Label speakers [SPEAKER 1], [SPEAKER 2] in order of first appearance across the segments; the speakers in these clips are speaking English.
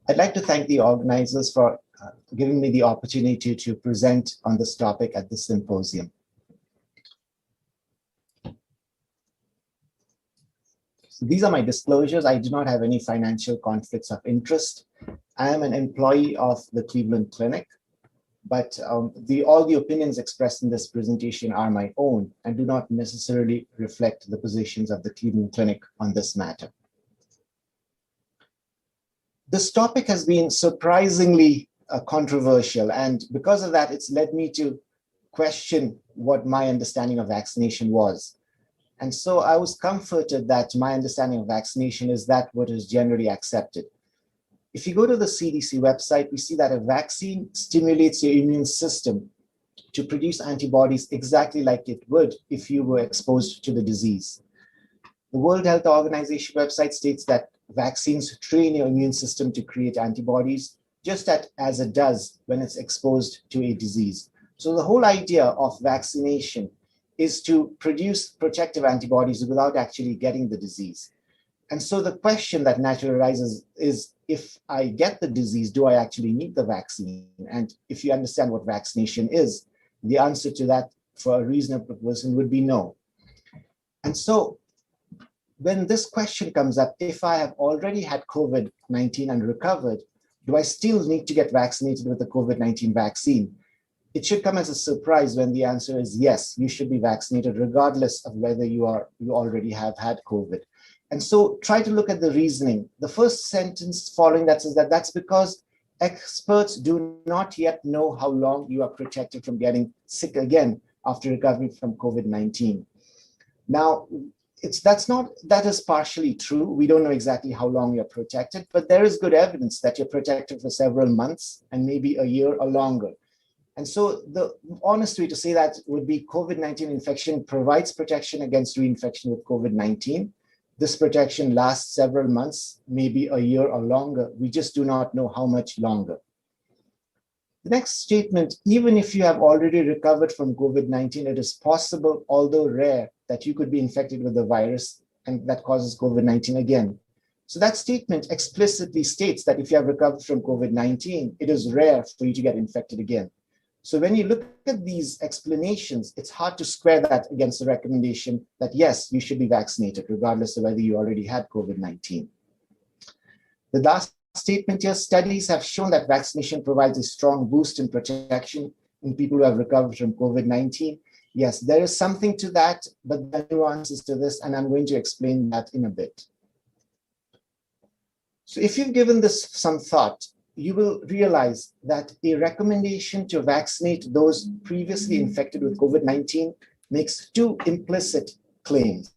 [SPEAKER 1] I'd like to thank the organizers for giving me the opportunity to present on this topic at this symposium. So these are my disclosures. I do not have any financial conflicts of interest. I am an employee of the Cleveland Clinic, but all the opinions expressed in this presentation are my own and do not necessarily reflect the positions of the Cleveland Clinic on this matter. This topic has been surprisingly controversial, and because of that, it's led me to question what my understanding of vaccination was. And so I was comforted that my understanding of vaccination is that what is generally accepted. If you go to the CDC website, we see that a vaccine stimulates your immune system to produce antibodies exactly like it would if you were exposed to the disease. The World Health Organization website states that vaccines train your immune system to create antibodies just as it does when it's exposed to a disease. So the whole idea of vaccination is to produce protective antibodies without actually getting the disease. And so the question that naturally arises is, if I get the disease, do I actually need the vaccine? And if you understand what vaccination is, the answer to that for a reasonable person would be no. And so when this question comes up, if I have already had COVID-19 and recovered, do I still need to get vaccinated with the COVID-19 vaccine? It should come as a surprise when the answer is yes, you should be vaccinated regardless of whether you already have had COVID. And so try to look at the reasoning. The first sentence following that says that that's because experts do not yet know how long you are protected from getting sick again after recovering from COVID-19. Now, that is partially true. We don't know exactly how long you're protected, but there is good evidence that you're protected for several months and maybe a year or longer. And so the honest way to say that would be COVID-19 infection provides protection against reinfection with COVID-19. This protection lasts several months, maybe a year or longer. We just do not know how much longer. The next statement, even if you have already recovered from COVID-19, it is possible, although rare, that you could be infected with the virus and that causes COVID-19 again. So that statement explicitly states that if you have recovered from COVID-19, it is rare for you to get infected again. So when you look at these explanations, it's hard to square that against the recommendation that yes, you should be vaccinated, regardless of whether you already had COVID-19. The last statement here, studies have shown that vaccination provides a strong boost in protection in people who have recovered from COVID-19. Yes, there is something to that, but there are nuances to this, and I'm going to explain that in a bit. So if you've given this some thought, you will realize that a recommendation to vaccinate those previously infected with COVID-19 makes two implicit claims.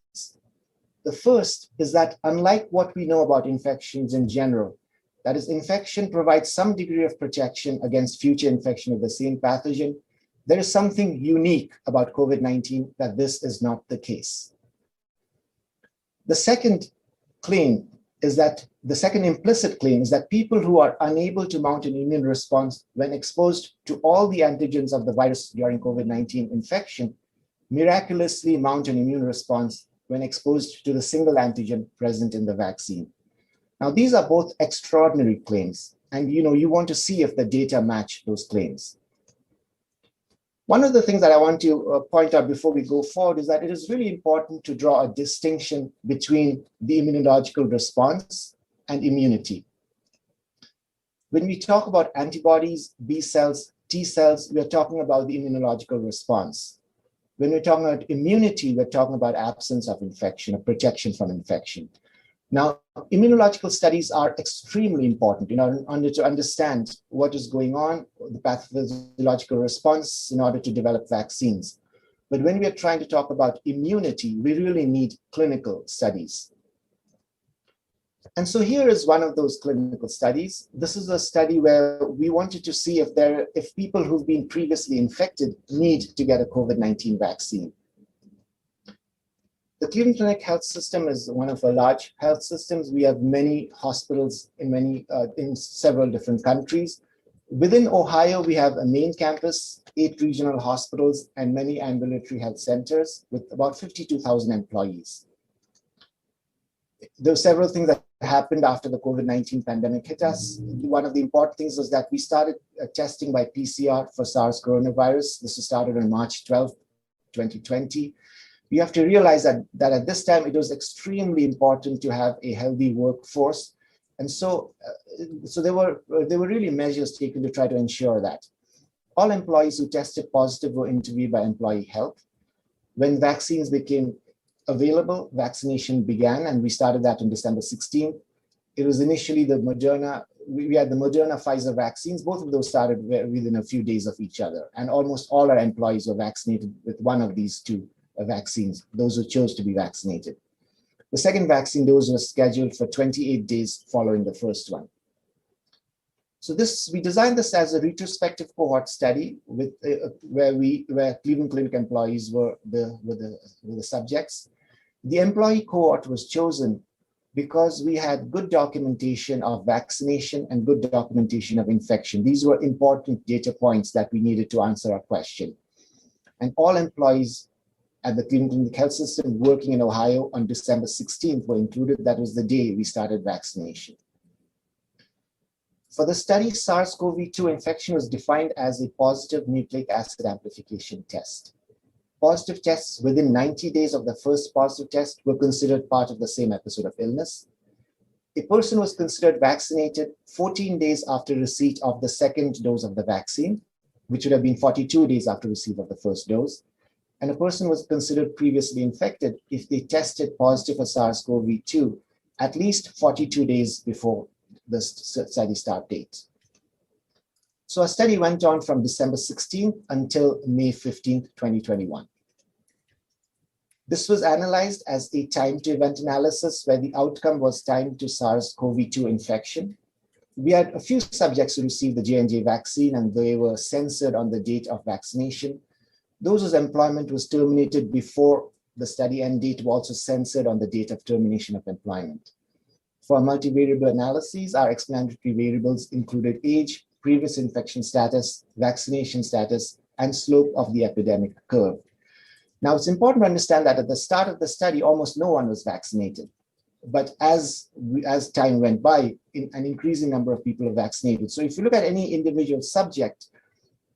[SPEAKER 1] The first is that unlike what we know about infections in general, that is, infection provides some degree of protection against future infection of the same pathogen, there is something unique about COVID-19 that this is not the case. The second implicit claim is that people who are unable to mount an immune response when exposed to all the antigens of the virus during COVID-19 infection miraculously mount an immune response when exposed to the single antigen present in the vaccine. Now, these are both extraordinary claims, and you want to see if the data match those claims. One of the things that I want to point out before we go forward is that it is really important to draw a distinction between the immunological response and immunity. When we talk about antibodies, B cells, T cells, we're talking about the immunological response. When we're talking about immunity, we're talking about absence of infection or protection from infection. Now, immunological studies are extremely important in order to understand what is going on, the pathophysiological response in order to develop vaccines. But when we are trying to talk about immunity, we really need clinical studies. And so here is one of those clinical studies. This is a study where we wanted to see if people who've been previously infected need to get a COVID-19 vaccine. The Cleveland Clinic health system is one of our large health systems. We have many hospitals in several different countries. Within Ohio, we have a main campus, 8 regional hospitals, and many ambulatory health centers with about 52,000 employees. there were several things that happened after the COVID-19 pandemic hit us. One of the important things was that we started testing by PCR for SARS coronavirus. This was started on March 12th, 2020. We have to realize that at this time, it was extremely important to have a healthy workforce. And so there were really measures taken to try to ensure that. All employees who tested positive were interviewed by employee health. When vaccines became available, vaccination began, and we started that on December 16th. It was initially the Moderna, we had the Moderna Pfizer vaccines. Both of those started within a few days of each other. And almost all our employees were vaccinated with one of these two vaccines, those who chose to be vaccinated. The second vaccine dose was scheduled for 28 days following the first one. So we designed this as a retrospective cohort study with, where Cleveland Clinic employees were the subjects. The employee cohort was chosen because we had good documentation of vaccination and good documentation of infection. These were important data points that we needed to answer our question. And all employees at the Cleveland Clinic Health System working in Ohio on December 16th were included. That was the day we started vaccination. For the study, SARS-CoV-2 infection was defined as a positive nucleic acid amplification test. Positive tests within 90 days of the first positive test were considered part of the same episode of illness. A person was considered vaccinated 14 days after receipt of the second dose of the vaccine, which would have been 42 days after receipt of the first dose. And a person was considered previously infected if they tested positive for SARS-CoV-2 at least 42 days before the study start date. So our study went on from December 16th until May 15th, 2021. This was analyzed as a time to event analysis where the outcome was time to SARS-CoV-2 infection. We had a few subjects who received the J&J vaccine and they were censored on the date of vaccination. Those whose employment was terminated before the study end date were also censored on the date of termination of employment. For multivariable analyses, our explanatory variables included age, previous infection status, vaccination status, and slope of the epidemic curve. Now, it's important to understand that at the start of the study, almost no one was vaccinated. But as time went by, an increasing number of people are vaccinated. So if you look at any individual subject,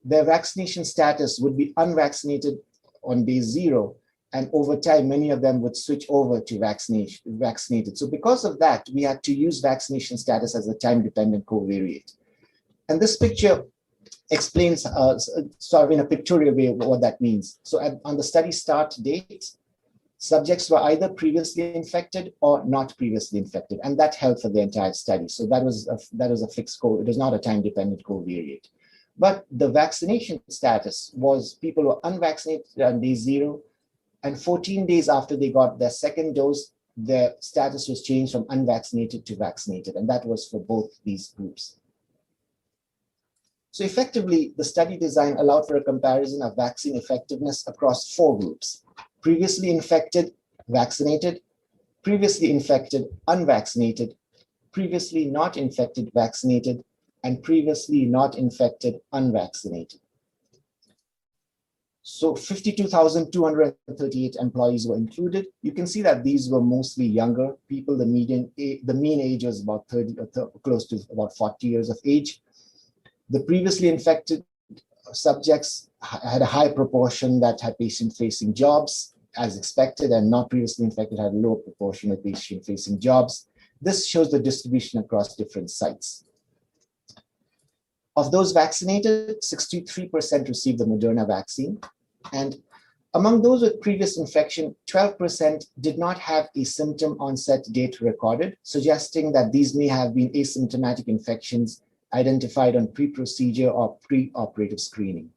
[SPEAKER 1] their vaccination status would be unvaccinated on day 0. And over time, many of them would switch over to vaccinated. So because of that, we had to use vaccination status as a time-dependent covariate. And this picture explains sort of in a pictorial way what that means. So on the study start date, subjects were either previously infected or not previously infected, and that held for the entire study. So that was a fixed code. It was not a time-dependent covariate. But the vaccination status was people were unvaccinated on day 0, and 14 days after they got their second dose, their status was changed from unvaccinated to vaccinated, and that was for both these groups. So effectively, the study design allowed for a comparison of vaccine effectiveness across 4 groups: previously infected, vaccinated, previously infected, unvaccinated, previously not infected, vaccinated, and previously not infected, unvaccinated. So 52,238 employees were included. You can see that these were mostly younger people. The mean age was about 30, close to about 40 years of age. The previously infected subjects had a high proportion that had patient-facing jobs, as expected, and not previously infected had a lower proportion of patient-facing jobs. This shows the distribution across different sites. Of those vaccinated, 63% received the Moderna vaccine. And among those with previous infection, 12% did not have a symptom onset date recorded, suggesting that these may have been asymptomatic infections identified on pre-procedure or pre-operative screening.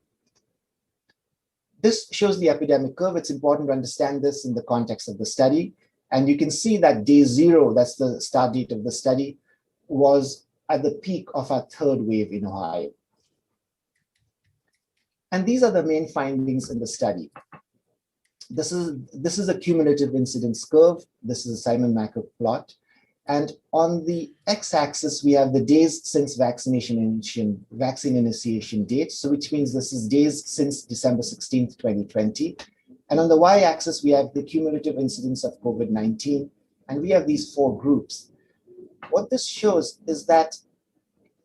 [SPEAKER 1] This shows the epidemic curve. It's important to understand this in the context of the study. And you can see that day 0, that's the start date of the study, was at the peak of our 3rd wave in Ohio. And these are the main findings in the study. This is a cumulative incidence curve. This is a Simon-Macher plot. And on the x-axis, we have the days since vaccine initiation date, so which means this is days since December 16th, 2020. And on the y-axis, we have the cumulative incidence of COVID-19. And we have these 4 groups. What this shows is that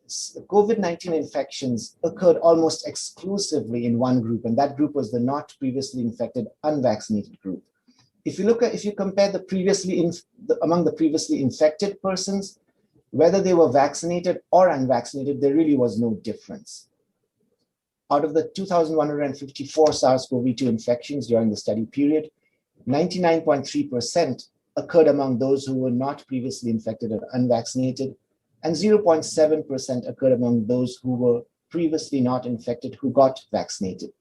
[SPEAKER 1] COVID-19 infections occurred almost exclusively in one group, and that group was the not previously infected unvaccinated group. If you compare among the previously infected persons, whether they were vaccinated or unvaccinated, there really was no difference. Out of the 2,154 SARS-CoV-2 infections during the study period, 99.3% occurred among those who were not previously infected or unvaccinated, and 0.7% occurred among those who were previously not infected who got vaccinated.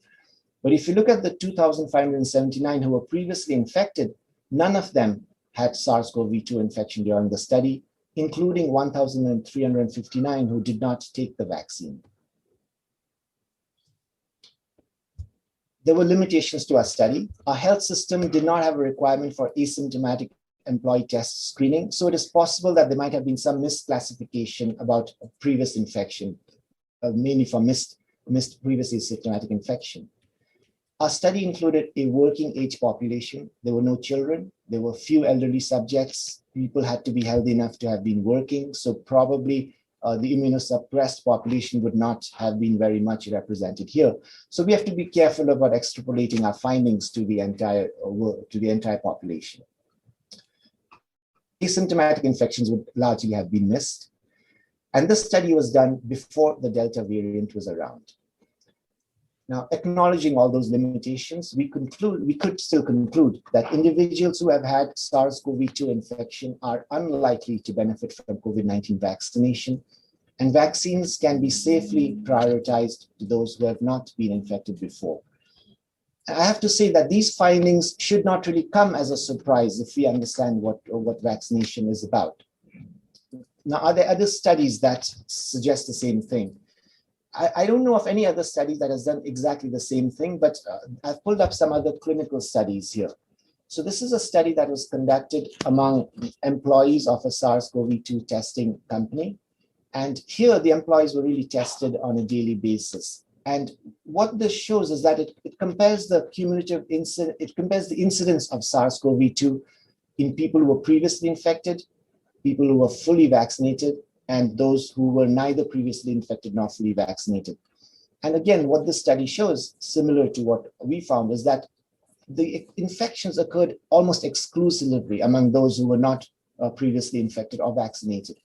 [SPEAKER 1] But if you look at the 2,579 who were previously infected, none of them had SARS-CoV-2 infection during the study, including 1,359 who did not take the vaccine. There were limitations to our study. Our health system did not have a requirement for asymptomatic employee test screening, so it is possible that there might have been some misclassification about previous infection, mainly for missed previous asymptomatic infection. Our study included a working age population. There were no children. There were few elderly subjects. People had to be healthy enough to have been working, so probably the immunosuppressed population would not have been very much represented here. So we have to be careful about extrapolating our findings to the entire population. Asymptomatic infections would largely have been missed. And this study was done before the Delta variant was around. Now, acknowledging all those limitations, we could still conclude that individuals who have had SARS-CoV-2 infection are unlikely to benefit from COVID-19 vaccination, and vaccines can be safely prioritized to those who have not been infected before. I have to say that these findings should not really come as a surprise if we understand what vaccination is about. Now, are there other studies that suggest the same thing? I don't know of any other study that has done exactly the same thing, but I've pulled up some other clinical studies here. So this is a study that was conducted among employees of a SARS-CoV-2 testing company. And here the employees were really tested on a daily basis. And what this shows is that it compares the cumulative incidence, it compares the incidence of SARS-CoV-2 in people who were previously infected, people who were fully vaccinated, and those who were neither previously infected nor fully vaccinated. And again, what this study shows, similar to what we found, is that the infections occurred almost exclusively among those who were not previously infected or vaccinated.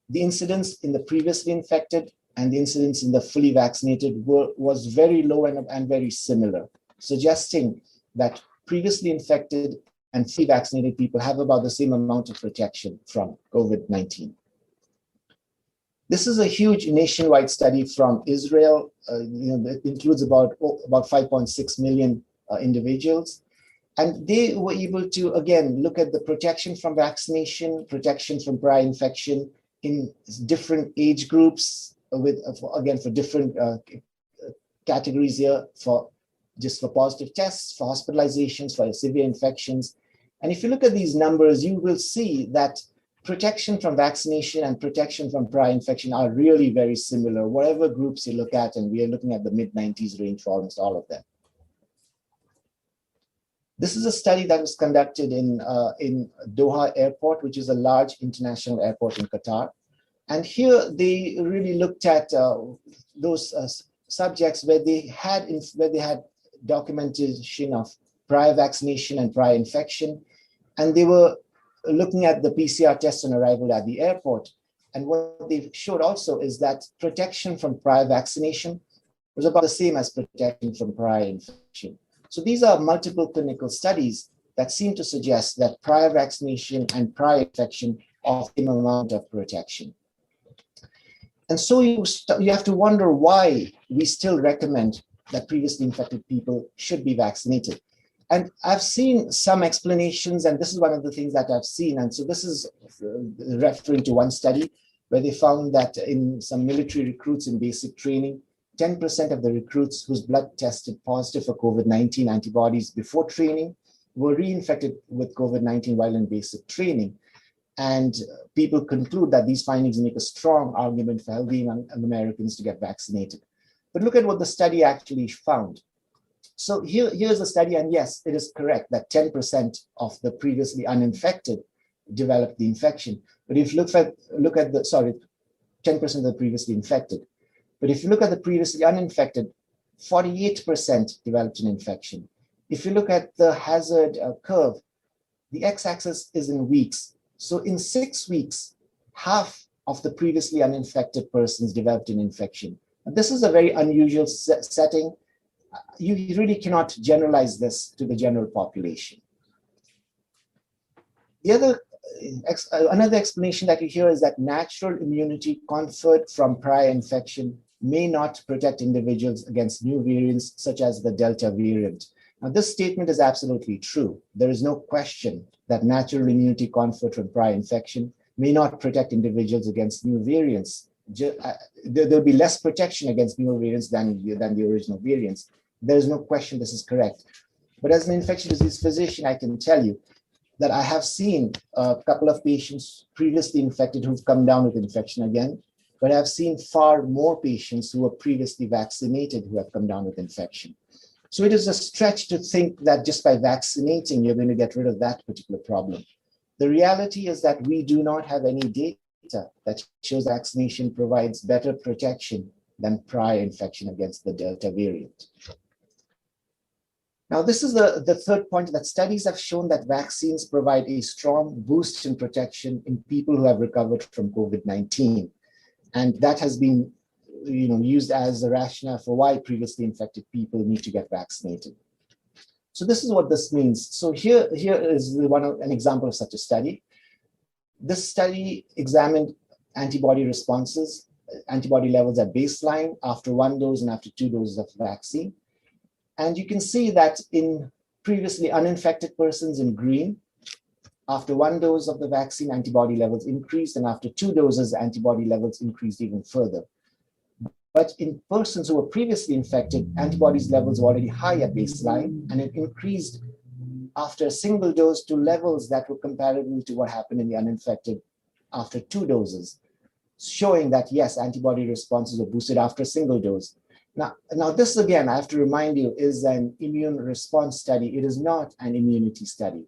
[SPEAKER 1] The incidence in the previously infected and the incidence in the fully vaccinated was very low and very similar, suggesting that previously infected and fully vaccinated people have about the same amount of protection from COVID-19. This is a huge nationwide study from Israel. It includes about 5.6 million individuals. And they were able to, again, look at the protection from vaccination, protection from prior infection in different age groups, for different categories here, for positive tests, for hospitalizations, for severe infections. And if you look at these numbers, you will see that protection from vaccination and protection from prior infection are really very similar, whatever groups you look at, and we are looking at the mid-90s range for almost all of them. This is a study that was conducted in Doha Airport, which is a large international airport in Qatar. And here they really looked at those subjects where they had documentation of prior vaccination and prior infection, and they were looking at the PCR tests on arrival at the airport. And what they showed also is that protection from prior vaccination was about the same as protection from prior infection. So these are multiple clinical studies that seem to suggest that prior vaccination and prior infection offer the same amount of protection. And so you have to wonder why we still recommend that previously infected people should be vaccinated. And I've seen some explanations, and this is one of the things that I've seen. And so this is referring to one study where they found that in some military recruits in basic training, 10% of the recruits whose blood tested positive for COVID-19 antibodies before training were reinfected with COVID-19 while in basic training. And people conclude that these findings make a strong argument for healthy Americans to get vaccinated. But look at what the study actually found. So here's a study, and yes, it is correct that 10% of the previously uninfected developed the infection. But if you look at the, sorry, 10% of the previously infected. But if you look at the previously uninfected, 48% developed an infection. If you look at the hazard curve, the x-axis is in weeks. So in 6 weeks, half of the previously uninfected persons developed an infection. And this is a very unusual setting. You really cannot generalize this to the general population. The other, another explanation that you hear is that natural immunity conferred from prior infection may not protect individuals against new variants such as the Delta variant. Now, this statement is absolutely true. There is no question that natural immunity conferred from prior infection may not protect individuals against new variants. There'll be less protection against newer variants than the original variants. There is no question this is correct. But as an infectious disease physician, I can tell you that I have seen a couple of patients previously infected who've come down with infection again, but I've seen far more patients who were previously vaccinated who have come down with infection. So it is a stretch to think that just by vaccinating, you're going to get rid of that particular problem. The reality is that we do not have any data that shows vaccination provides better protection than prior infection against the Delta variant. Now, this is the third point, that studies have shown that vaccines provide a strong boost in protection in people who have recovered from COVID-19. And that has been used as a rationale for why previously infected people need to get vaccinated. So this is what this means. So here is an example of such a study. This study examined antibody responses, antibody levels at baseline, after 1 dose and after 2 doses of vaccine. And you can see that in previously uninfected persons in green, after 1 dose of the vaccine, antibody levels increased, and after 2 doses, antibody levels increased even further. But in persons who were previously infected, antibodies levels were already high at baseline, and it increased after a single dose to levels that were comparable to what happened in the uninfected after 2 doses, showing that yes, antibody responses were boosted after a single dose. Now this again, I have to remind you, is an immune response study. It is not an immunity study.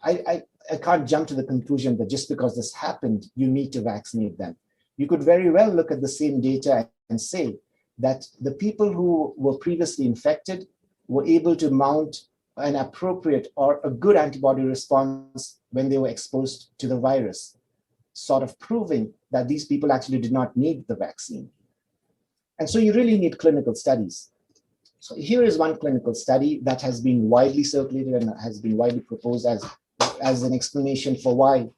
[SPEAKER 1] I can't jump to the conclusion that just because this happened, you need to vaccinate them. You could very well look at the same data and say that the people who were previously infected were able to mount an appropriate or a good antibody response when they were exposed to the virus, sort of proving that these people actually did not need the vaccine. And so you really need clinical studies. So here is one clinical study that has been widely circulated and has been widely proposed as an explanation for why.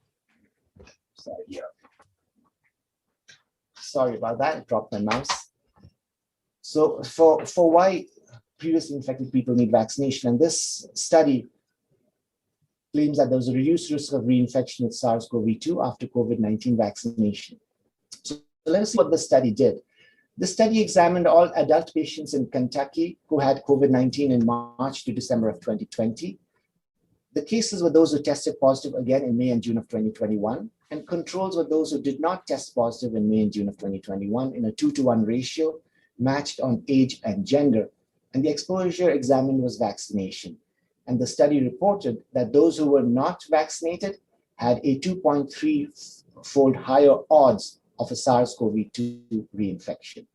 [SPEAKER 1] Sorry about that, I dropped my mouse. So for why previously infected people need vaccination, and this study claims that there was a reduced risk of reinfection with SARS-CoV-2 after COVID-19 vaccination. So let us see what the study did. The study examined all adult patients in Kentucky who had COVID-19 in March to December of 2020. The cases were those who tested positive again in May and June of 2021, and controls were those who did not test positive in May and June of 2021 in a 2-to-1 ratio, matched on age and gender. And the exposure examined was vaccination. And the study reported that those who were not vaccinated had a 2.3-fold higher odds of a SARS-CoV-2 reinfection.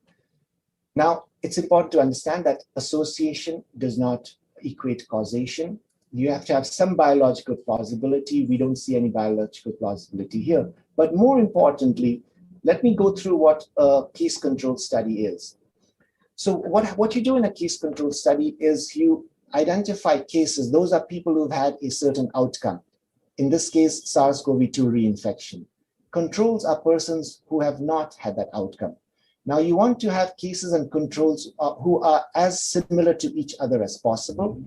[SPEAKER 1] Now, it's important to understand that association does not equate causation. You have to have some biological plausibility. We don't see any biological plausibility here. But more importantly, let me go through what a case control study is. So what you do in a case control study is you identify cases. Those are people who've had a certain outcome. In this case, SARS-CoV-2 reinfection. Controls are persons who have not had that outcome. Now you want to have cases and controls who are as similar to each other as possible.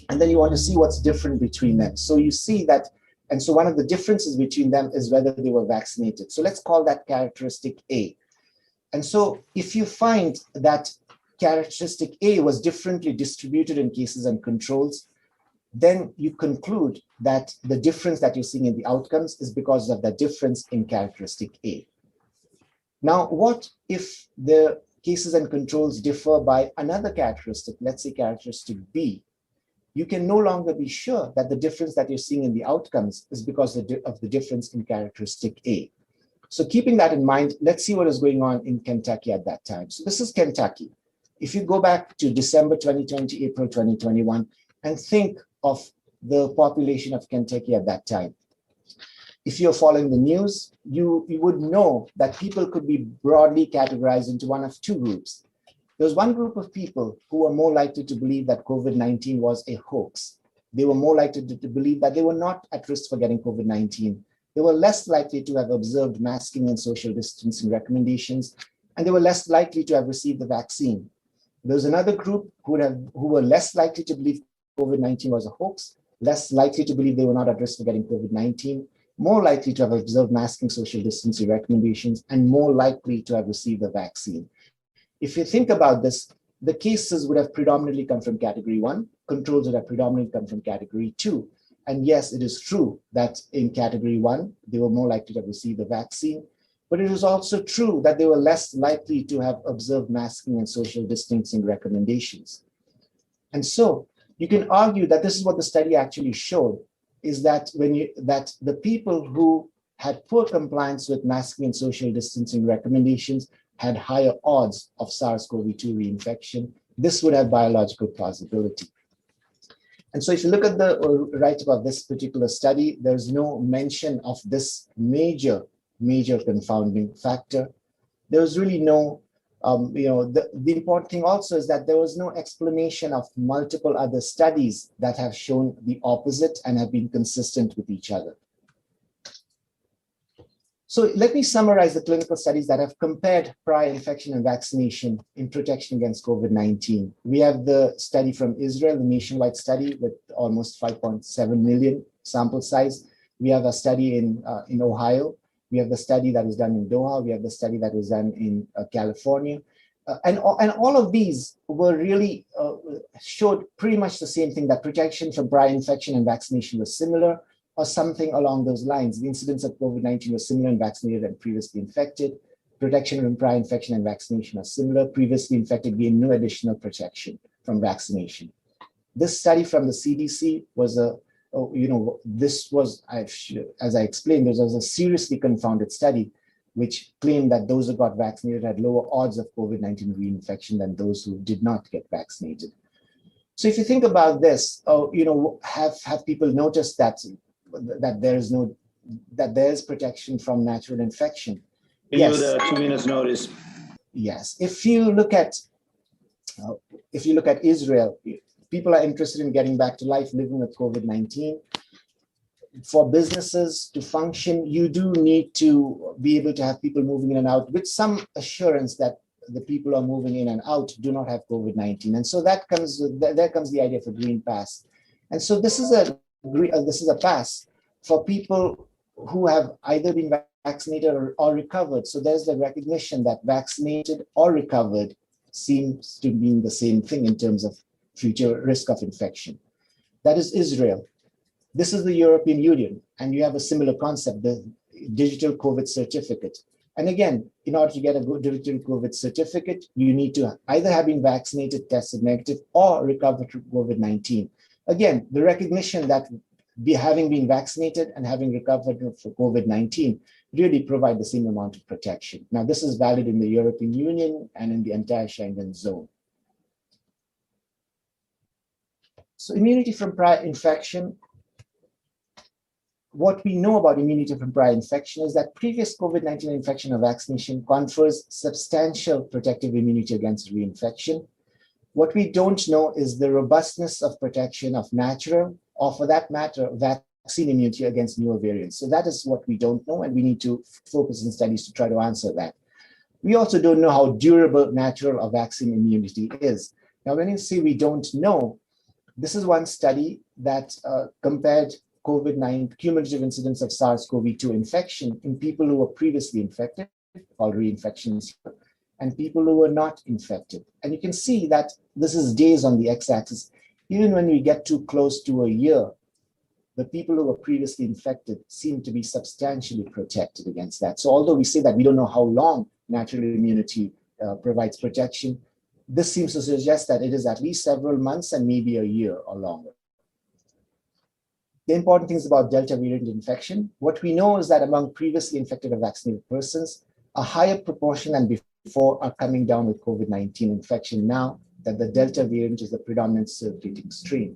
[SPEAKER 1] And then you want to see what's different between them. So you see that, and so one of the differences between them is whether they were vaccinated. So let's call that characteristic A. And so if you find that characteristic A was differently distributed in cases and controls, then you conclude that the difference that you're seeing in the outcomes is because of the difference in characteristic A. Now, what if the cases and controls differ by another characteristic, let's say characteristic B? you can no longer be sure that the difference that you're seeing in the outcomes is because of the difference in characteristic A. So keeping that in mind, let's see what is going on in Kentucky at that time. So this is Kentucky. If you go back to December 2020, April 2021, and think of the population of Kentucky at that time. If you're following the news, you would know that people could be broadly categorized into one of two groups. There was one group of people who were more likely to believe that COVID-19 was a hoax. They were more likely to believe that they were not at risk for getting COVID-19. They were less likely to have observed masking and social distancing recommendations, and they were less likely to have received the vaccine. There was another group who were less likely to believe COVID-19 was a hoax, less likely to believe they were not at risk for getting COVID-19, more likely to have observed masking, social distancing recommendations, and more likely to have received the vaccine. If you think about this, the cases would have predominantly come from category 1, controls would have predominantly come from category 2. And yes, it is true that in category 1, they were more likely to have received the vaccine, but it is also true that they were less likely to have observed masking and social distancing recommendations. And so you can argue that this is what the study actually showed, is that that the people who had poor compliance with masking and social distancing recommendations had higher odds of SARS-CoV-2 reinfection. This would have biological plausibility. And so if you look at the right about this particular study, there's no mention of this major confounding factor. There was really no, the important thing also is that there was no explanation of multiple other studies that have shown the opposite and have been consistent with each other. So let me summarize the clinical studies that have compared prior infection and vaccination in protection against COVID-19. We have the study from Israel, the nationwide study with almost 5.7 million sample size. We have a study in Ohio. We have the study that was done in Doha. We have the study that was done in California. And all of these were really showed pretty much the same thing, that protection from prior infection and vaccination was similar, or something along those lines. The incidence of COVID-19 was similar in vaccinated and previously infected. Protection from prior infection and vaccination are similar. Previously infected gained no additional protection from vaccination. This study from the CDC was as I explained, this was a seriously confounded study which claimed that those who got vaccinated had lower odds of COVID-19 reinfection than those who did not get vaccinated. So if you think about this, have people noticed that there is protection from natural infection?
[SPEAKER 2] Yes. You have 2 minutes notice.
[SPEAKER 1] Yes. If you look at Israel, people are interested in getting back to life, living with COVID-19. For businesses to function, you do need to be able to have people moving in and out with some assurance that the people who are moving in and out do not have COVID-19. And so there comes the idea for green pass. And so this is a pass for people who have either been vaccinated or recovered. So there's the recognition that vaccinated or recovered seems to mean the same thing in terms of future risk of infection. That is Israel. This is the European Union, and you have a similar concept, the digital COVID certificate. And again, in order to get a good digital COVID certificate, you need to either have been vaccinated, tested negative, or recovered from COVID-19. Again, the recognition that having been vaccinated and having recovered from COVID-19 really provide the same amount of protection. Now, this is valid in the European Union and in the entire Schengen zone. So immunity from prior infection. What we know about immunity from prior infection is that previous COVID-19 infection or vaccination confers substantial protective immunity against reinfection. What we don't know is the robustness of protection of natural, or for that matter, vaccine immunity against newer variants. So that is what we don't know, and we need to focus on studies to try to answer that. We also don't know how durable natural or vaccine immunity is. Now, when you say we don't know, this is one study that compared COVID-19 cumulative incidence of SARS-CoV-2 infection in people who were previously infected, called reinfections, and people who were not infected. And you can see that this is days on the x-axis. Even when we get too close to a year, the people who were previously infected seem to be substantially protected against that. So although we say that we don't know how long natural immunity provides protection, this seems to suggest that it is at least several months and maybe a year or longer. The important things about Delta variant infection. What we know is that among previously infected or vaccinated persons, a higher proportion than before are coming down with COVID-19 infection now that the Delta variant is the predominant circulating strain.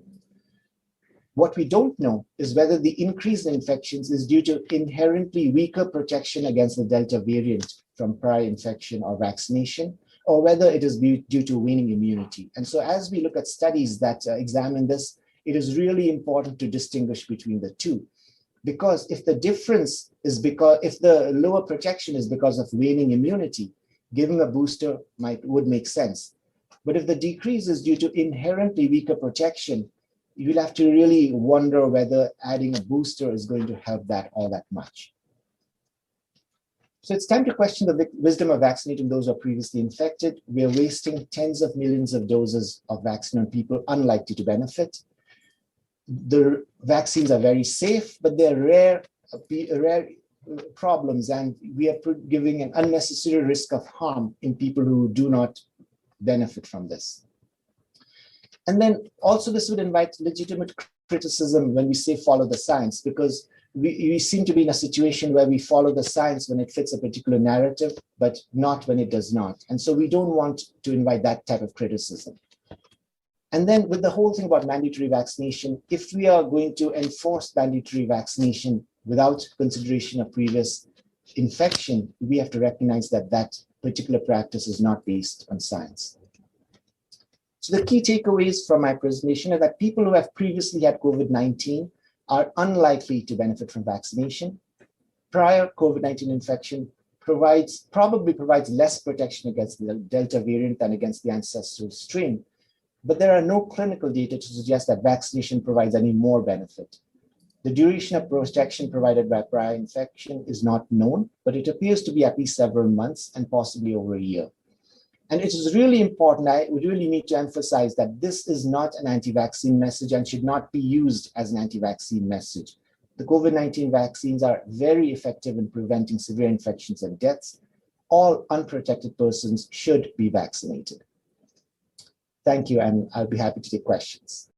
[SPEAKER 1] What we don't know is whether the increase in infections is due to inherently weaker protection against the Delta variant from prior infection or vaccination, or whether it is due to waning immunity. And so as we look at studies that examine this, it is really important to distinguish between the two. Because if the difference is if the lower protection is because of waning immunity, giving a booster would make sense. But if the decrease is due to inherently weaker protection, you'll have to really wonder whether adding a booster is going to help that all that much. So it's time to question the wisdom of vaccinating those who are previously infected. We are wasting tens of millions of doses of vaccine on people unlikely to benefit. The vaccines are very safe, but they're rare problems, and we are giving an unnecessary risk of harm in people who do not benefit from this. And then also this would invite legitimate criticism when we say follow the science, because we seem to be in a situation where we follow the science when it fits a particular narrative, but not when it does not. And so we don't want to invite that type of criticism. And then with the whole thing about mandatory vaccination, if we are going to enforce mandatory vaccination without consideration of previous infection, we have to recognize that that particular practice is not based on science. So the key takeaways from my presentation are that people who have previously had COVID-19 are unlikely to benefit from vaccination. Prior COVID-19 infection probably provides less protection against the Delta variant than against the ancestral strain, but there are no clinical data to suggest that vaccination provides any more benefit. The duration of protection provided by prior infection is not known, but it appears to be at least several months and possibly over a year. And it is really important, we really need to emphasize that this is not an anti-vaccine message and should not be used as an anti-vaccine message. The COVID-19 vaccines are very effective in preventing severe infections and deaths. All unprotected persons should be vaccinated. Thank you, and I'll be happy to take questions.